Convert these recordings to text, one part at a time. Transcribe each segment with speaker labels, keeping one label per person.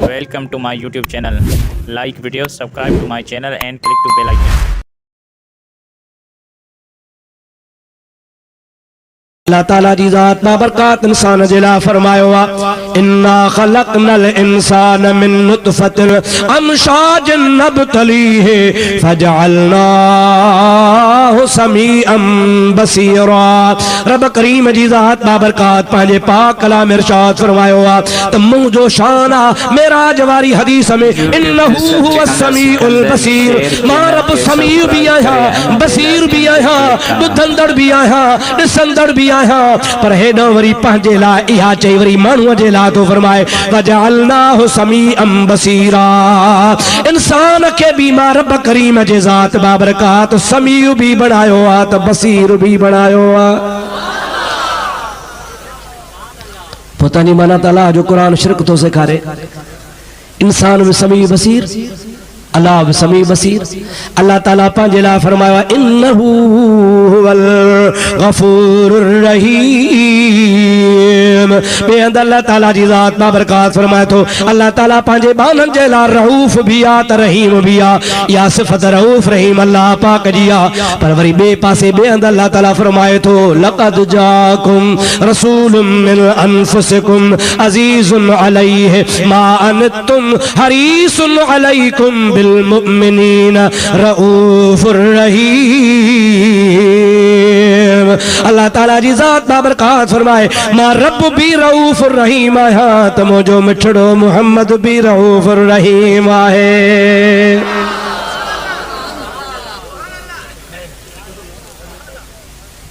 Speaker 1: Welcome to my YouTube channel. Like video, subscribe to my channel and click to bell icon.
Speaker 2: अल्लाह ताला जी ज़ात बाबरकात इंसान जिला फरमायो इन्ना खलक़नल इंसान मिन नुतफ़तिन अमशाजिन नब्तलीहि फजअलनाहु समीअन बसीरा। रब करीम जी ज़ात बाबरकात पंहिंजे पाक कलाम इरशाद फरमायो त मूं जो शान आ मेराज वारी हदीस में इन्नहु हुवस समीउल बसीर। मां रब समीउ भी आहियां, बसीर भी आहियां, ॿुधंदड़ भी आहियां, ॾिसंदड़ भी पर हेॾो वरी पंहिंजे लाइ इहा चई वरी माण्हूअ जे लाइ थो फरमाए वजअलनाहु समीअन बसीरा। इंसान खे बि मां रब करीम जे ज़ात बाबरकात समीउ भी बणायो आहे त बसीर भी बणायो आहे। पोतानी माना ताला जो कुरान शिरक थो सेखारे इंसान भी समीउ बसीर, अल्लाह भी समीउ बसीर। अल्लाह ताला पंहिंजे लाइ फरमायो इन्नहु हुवल गफूरुर रहीम। बेहद अल्लाह ताला जी ज़ात बाबरकात फरमाए थो अल्लाह ताला पंहिंजे बाननि जे लाइ रऊफ़ भी आहे त रहीम भी आहे। या सिफ़त रऊफ़ रहीम अल्लाह पाक जी आहे। पर वरी ॿिए पासे बेहद अल्लाह ताला फरमाए थो लक़द जाकुम रसूलुम मिन अनफुसिकुम अज़ीज़ुन अलैहि मा अनतुम हरीसुन अलैकुम बिल मुमिनीना रऊफ़ुर रहीम। अल्लाह ताला जी ज़ात बाबरकात फरमाए मां रब भी रऊफ़ुर रहीम आहियां त मुंहिंजो मिठड़ो मुहम्मद भी रऊफ़ुर रहीम आहे।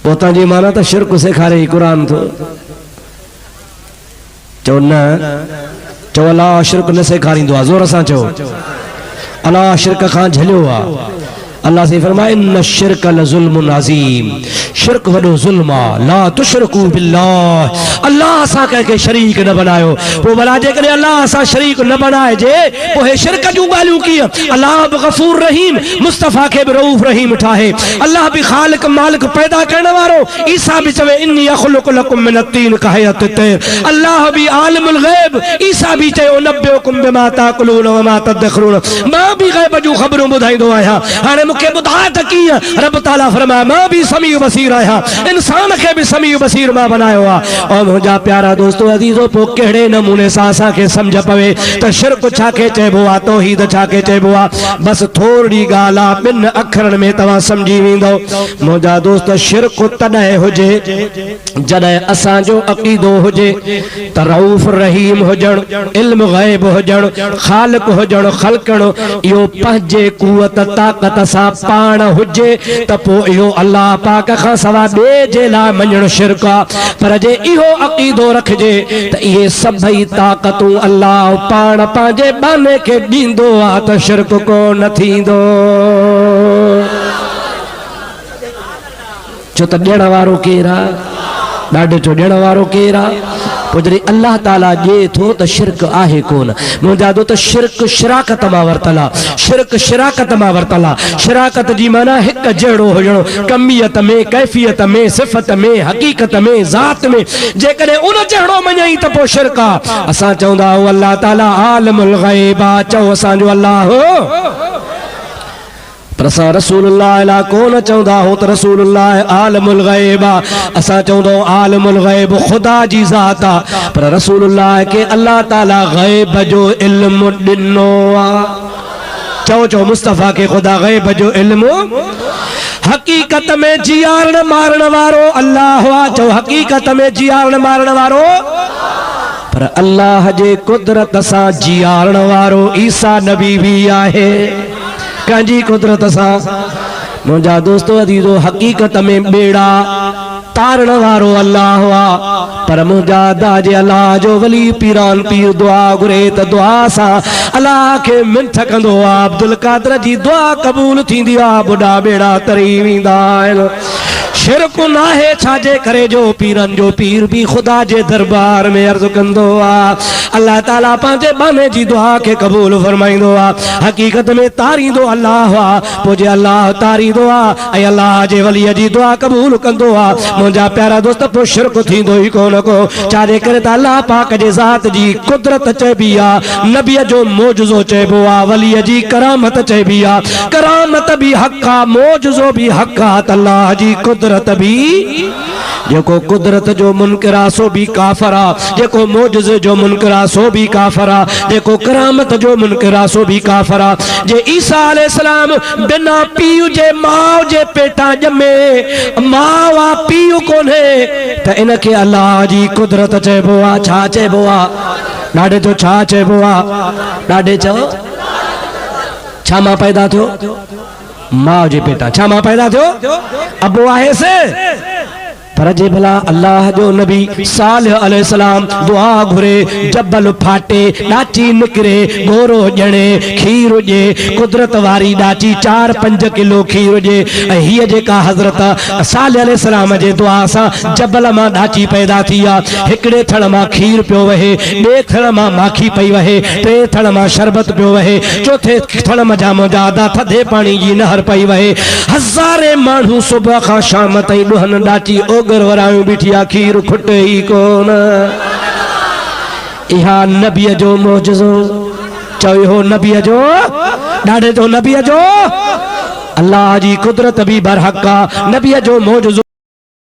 Speaker 2: पोता जी माना त शिरक सेखारे कुरान थो चओ न चओ अल्लाह शिरक न सेखारींदो आहे। ज़ोर सां चओ अल्लाह शिरक खां झलियो आहे। अल्लाह से फरमाए इन्न शिरक लज़ुल्मुन अज़ीम। शिरक वॾो ज़ुल्म आहे। ला तुशरिकू बिल्लाह। अल्लाह सां कंहिंखे शरीक न बनायो। पोइ भला जेकॾहिं अल्लाह सां शरीक न बनाइजे पोइ हे शिरक जूं ॻाल्हियूं कीअं। अल्लाह बि गफ़ूर रहीम मुस्तफ़ा खे बि रऊफ़ रहीम ठाहे। अल्लाह बि ख़ालिक मालिक पैदा करण वारो। ईसा बि चवे इन्नी अख़्लुक़ु लकुम मिन अत्तीन कहयत तैर। अल्लाह बि आलिमुल ग़ैब। ईसा बि चयो नब्बिउकुम बिमा ताकुलून व मा तदख़ुरून। मां बि ग़ैब जूं ख़बरूं ॿुधाईंदो आहियां। हाणे मूंखे ॿुधाए त कीअं। रब ताला फरमाए मां बि समीउ बसीर आहियां। इंसान खे बि समीउ बसीर मां बनायो आहे। और मुंहिंजा प्यारा दोस्तो अज़ीज़ो पोइ कहिड़े नमूने सां असांखे सम्झ पवे त शिरक छा खे चइबो आहे, तौहीद छा खे चइबो आहे। बसि थोरी ॻाल्हि आहे, ॿिनि अखरनि में तव्हां सम्झी वेंदो। मुंहिंजा दोस्त शिरक तॾहिं हुजे जॾहिं असांजो अक़ीदो हुजे त रऊफ़ रहीम हुजणु, इल्म ग़ैब हुजणु, ख़ालिक हुजणु, ख़ल्क़णु इहो पंहिंजे क़ुवत ताक़त सां पाण हुजे त पोइ इहो अल्लाह पाक खां सवाइ ॿिए जे लाइ मञणु शिरक आहे। पर जे इहो अक़ीदो रखिजे त इहे सभई ताक़तूं अल्लाह पाण पंहिंजे बाने खे ॾींदो आहे त शिरक कोन थींदो। छो त ॾियण वारो केरु आहे, ॾाढो चो ॾियण वारो केरु आहे। पोइ जॾहिं अल्लाह ताला ॾिए थो त शिरक आहे कोन। मुंहिंजा दोस्त शिरक शिराकत मां वरितल आहे। शिरक शिराकत मां वरितल आहे। शिराकत जी माना हिकु जहिड़ो हुजणो, कमियत में, कैफ़ियत में, सिफ़त में, हक़ीक़त में, ज़ात में। जेकॾहिं उन जहिड़ो मञई त पोइ शिरक आहे। असां चवंदा आहियूं अल्लाह ताला आलिमुल ग़ैब आहे। चओ असांजो अल्लाह हो। पर असां रसूलुल्लाह ला कोन चवंदा आहियूं त रसूलुल्लाह आलिमुल ग़ैब आहे। असां चवंदा आहियूं आलिमुल ग़ैब ख़ुदा जी ज़ात आहे। पर रसूलुल्लाह खे अल्लाह ताला ग़ैब जो इल्म ॾिनो आहे। चओ चओ मुस्तफ़ा खे ख़ुदा ग़ैब जो इल्म। हक़ीक़त में जियारण मारण वारो अल्लाह आहे। चओ हक़ीक़त में जियारण मारण वारो पर अल्लाह जे कुदरत सां जियारण वारो ईसा नबी भी आहे। कंहिंजी कुदरत सां। मुंहिंजा दोस्तो अज़ीज़ो हक़ीक़त में बेड़ा तारण वारो अल्लाह हुआ। पर मुंहिंजा दाजे अल्लाह जो वली पीरान पीर दुआ घुरे त दुआ सां अल्लाह खे मिंथ कंदो आहे। अब्दुल कादर जी दुआ क़बूल थींदी आहे। बुढ़ा बेड़ा तरी वेंदा आहिनि। शिरक ना है छाजे करे जो पीरन जो पीर भी खुदा जे दरबार में अर्ज कंदो आ अल्लाह ताला पांजे बाने जी दुआ के कबूल फरमाइंदो आ हकीकत में तारींदो अल्लाह आ पोजे अल्लाह तारींदो आ ऐ अल्लाह जे वली जी दुआ कबूल कंदो आ मुंजा प्यारा दोस्त पो शिरक थींदो ही कोन को छाजे करे त अल्लाह पाक जे ज़ात जी कुदरत चइबी आ नबी जो मौजज़ो चइबो आ वली जी करामत चइबी आ करामत भी हक आ मौजज़ो भी हक आ त अल्लाह जी कुदरत भी जेको कुदरत जो मुनकरा सो भी काफर आ जेको मौजज़े जो मुनकरा सो भी काफर आ जेको करामत जो मुनकरा सो भी काफर आ जे ईसा अलैहिस्सलाम बिना पीउ जे मां जे पेटा जमे मां वा पीउ कोने त इनके अल्लाह जी कुदरत चइबो आ छा चइबो आ ॾाढे जो छा चइबो आ ॾाढे चओ छा मां पैदा थियो मां जे पेटा छा मां पैदा थियो अबो आहे से पर जे भला अल्लाह जो नबी सालिह अलैहिस्सलाम दुआ घुरे जबल फाटे डाची निकरे गोरो जणे खीर जे कुदरत वारी डाची 4-5 किलो खीर जे हिय जेका हजरत सालिह अलैहिस्सलाम जे दुआ सा जबल मां डाची पैदा थी आ हिकड़े थण मां खीर पियो वहे बे थण मां माखी पई वहे टे थण मां शरबत पियो वहे चौथे थण मजा मजादा थधे पानी जी नहर पई वहे हज़ारे माण्हू सुबह खां शाम ताईं ॾुहन डाची ओगर वरायूं बिठिया खीर खुटे ही कोन इहा नबीअ जो मौजज़ो चयो हो नबीअ जो ॾाढे जो नबीअ जो अल्लाह जी कुदरत भी बरहक आ नबीअ जो मौजज़ो